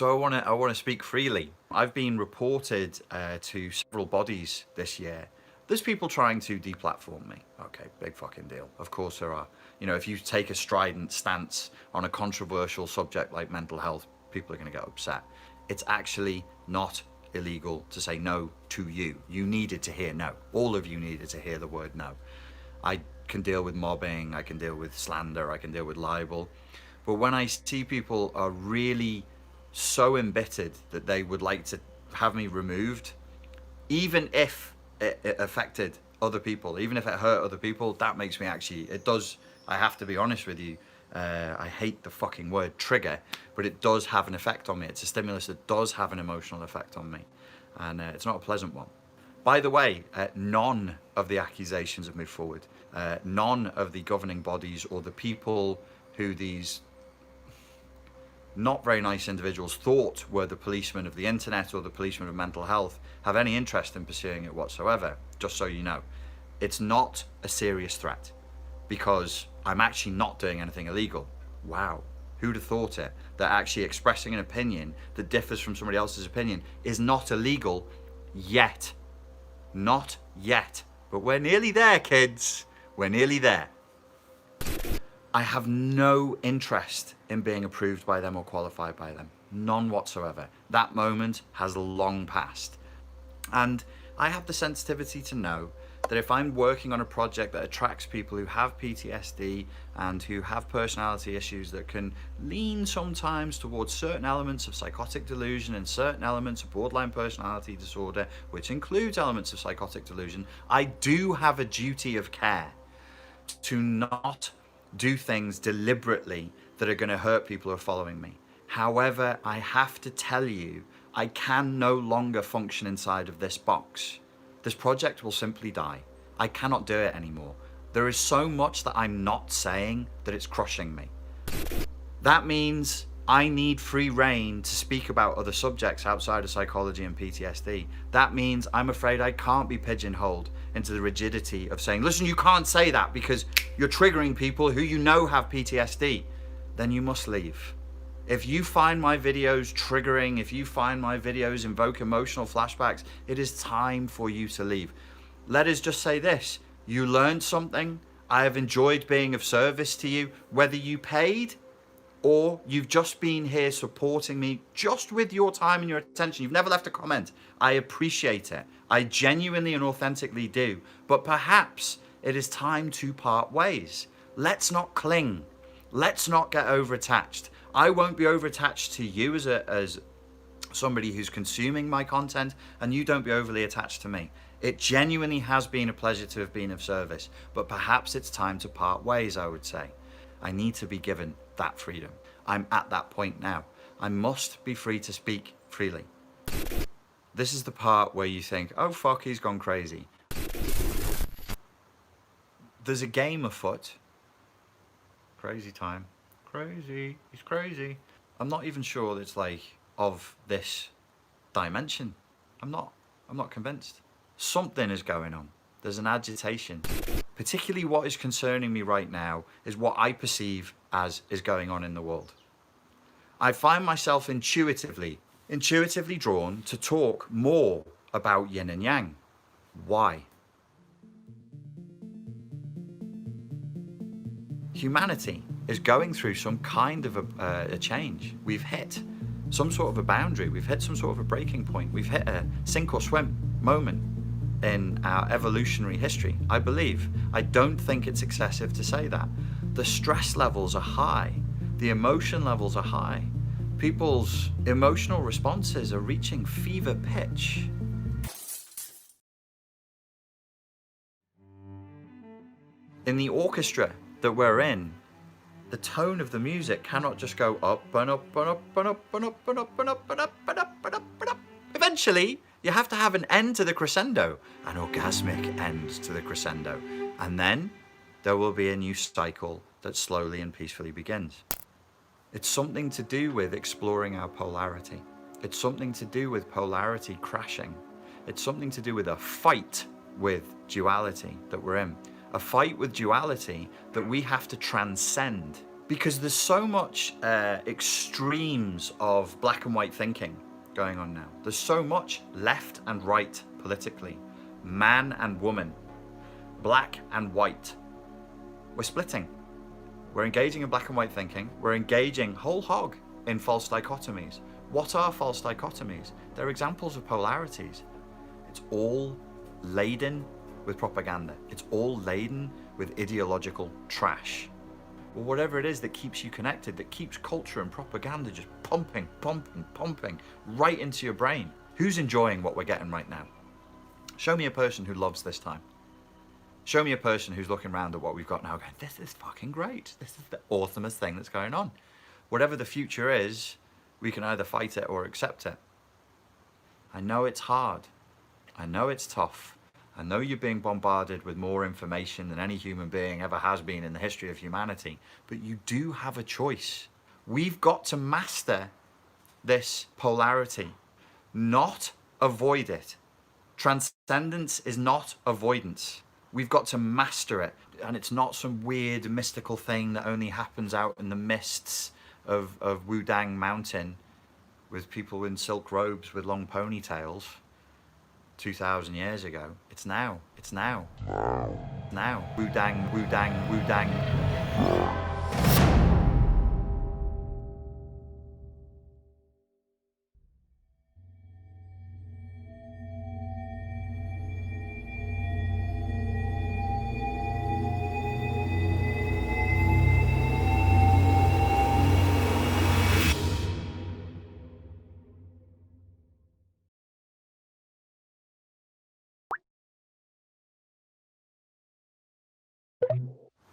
So I want to speak freely. I've been reported to several bodies this year. There's people trying to deplatform me. Okay, big fucking deal. Of course there are. You know, if you take a strident stance on a controversial subject like mental health, people are going to get upset. It's actually not illegal to say no to you. You needed to hear no. All of you needed to hear the word no. I can deal with mobbing, I can deal with slander, I can deal with libel. But when I see people are really so embittered that they would like to have me removed, even if it affected other people, even if it hurt other people, that makes me actually, it does, I have to be honest with you, I hate the fucking word trigger, but it does have an effect on me. It's a stimulus that does have an emotional effect on me, and it's not a pleasant one. By the way, none of the accusations have moved forward. None of the governing bodies or the people who these not very nice individuals thought were the policemen of the internet or the policemen of mental health have any interest in pursuing it whatsoever, just so you know. It's not a serious threat because I'm actually not doing anything illegal. Wow, who'd have thought it? That actually expressing an opinion that differs from somebody else's opinion is not illegal yet. Not yet, but we're nearly there, kids. We're nearly there. I have no interest in being approved by them or qualified by them. None whatsoever. That moment has long passed. And I have the sensitivity to know that if I'm working on a project that attracts people who have PTSD and who have personality issues that can lean sometimes towards certain elements of psychotic delusion and certain elements of borderline personality disorder, which includes elements of psychotic delusion, I do have a duty of care to not do things deliberately that are going to hurt people who are following me. However, I have to tell you, I can no longer function inside of this box. This project will simply die. I cannot do it anymore. There is so much that I'm not saying that it's crushing me. That means I need free reign to speak about other subjects outside of psychology and PTSD. That means I'm afraid I can't be pigeonholed into the rigidity of saying, listen, you can't say that because you're triggering people who you know have PTSD. Then you must leave. If you find my videos triggering, if you find my videos invoke emotional flashbacks, it is time for you to leave. Let us just say this, you learned something. I have enjoyed being of service to you, whether you paid or you've just been here supporting me just with your time and your attention. You've never left a comment. I appreciate it. I genuinely and authentically do. But perhaps it is time to part ways. Let's not cling. Let's not get over-attached. I won't be over-attached to you as somebody who's consuming my content, and you don't be overly attached to me. It genuinely has been a pleasure to have been of service, but perhaps it's time to part ways, I would say. I need to be given that freedom. I'm at that point now. I must be free to speak freely. This is the part where you think, oh fuck, he's gone crazy. There's a game afoot. Crazy time. Crazy. He's crazy. I'm not even sure it's like of this dimension. I'm not convinced. Something is going on. There's an agitation. Particularly what is concerning me right now is what I perceive as is going on in the world. I find myself intuitively drawn to talk more about yin and yang. Why? Humanity is going through some kind of a change. We've hit some sort of a boundary. We've hit some sort of a breaking point. We've hit a sink or swim moment in our evolutionary history, I believe. I don't think it's excessive to say that. The stress levels are high. The emotion levels are high. People's emotional responses are reaching fever pitch. In the orchestra that we're in, the tone of the music cannot just go up and up and up and up and up and up and up and up and up and up and up. Eventually, you have to have an end to the crescendo, an orgasmic end to the crescendo. And then there will be a new cycle that slowly and peacefully begins. It's something to do with exploring our polarity. It's something to do with polarity crashing. It's something to do with a fight with duality that we're in. A fight with duality that we have to transcend Because there's so much extremes of black and white thinking going on now. There's so much left and right politically, man and woman, black and white. We're splitting. We're engaging in black and white thinking. We're engaging whole hog in false dichotomies. What are false dichotomies? They're examples of polarities. It's all laden with propaganda. It's all laden with ideological trash. Well, whatever it is that keeps you connected, that keeps culture and propaganda just pumping right into your brain. Who's enjoying what we're getting right now? Show me a person who loves this time. Show me a person who's looking around at what we've got now going, this is fucking great. This is the awesomest thing that's going on. Whatever the future is, we can either fight it or accept it. I know it's hard. I know it's tough. I know you're being bombarded with more information than any human being ever has been in the history of humanity, but you do have a choice. We've got to master this polarity, not avoid it. Transcendence is not avoidance. We've got to master it. And it's not some weird mystical thing that only happens out in the mists of Wudang Mountain with people in silk robes with long ponytails 2,000 years ago. It's now. It's now. Now. Wudang, Wudang, Wudang.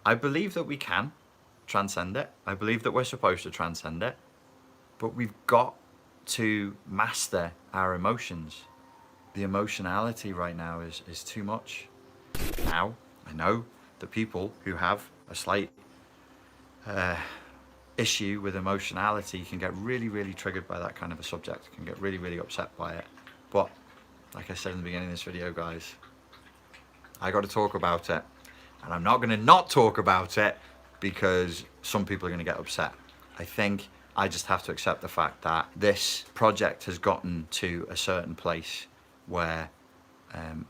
I believe that we can transcend it. I believe that we're supposed to transcend it. But we've got to master our emotions. The emotionality right now is too much. Now, I know the people who have a slight issue with emotionality can get really triggered by that kind of a subject, can get really upset by it. But like I said in the beginning of this video, guys, I got to talk about it. And I'm not going to not talk about it because some people are going to get upset. I think I just have to accept the fact that this project has gotten to a certain place where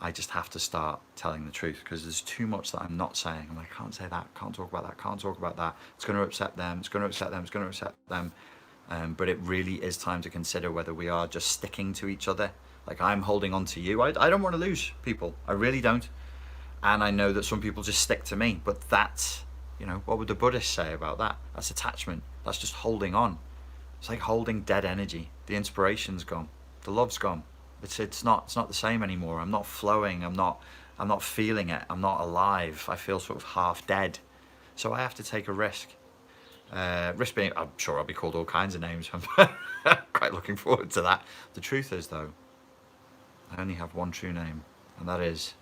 I just have to start telling the truth, because there's too much that I'm not saying. I'm like, I can't say that, can't talk about that, can't talk about that. It's going to upset them, it's going to upset them, it's going to upset them. But it really is time to consider whether we are just sticking to each other. Like, I'm holding on to you. I don't want to lose people. I really don't. And I know that some people just stick to me, but that's, you know, what would the Buddhists say about that? That's attachment. That's just holding on. It's like holding dead energy. The inspiration's gone. The love's gone. It's not the same anymore. I'm not flowing. I'm not feeling it. I'm not alive. I feel sort of half dead. So I have to take a risk. Risk being, I'm sure I'll be called all kinds of names. I'm quite looking forward to that. The truth is, though, I only have one true name, and that is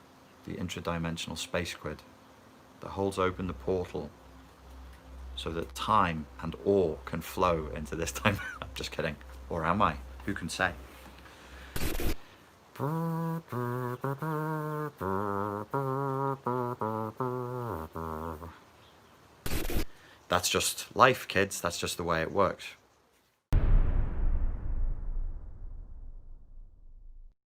the intradimensional space squid that holds open the portal so that time and awe can flow into this time. I'm just kidding. Or am I? Who can say? That's just life, kids. That's just the way it works.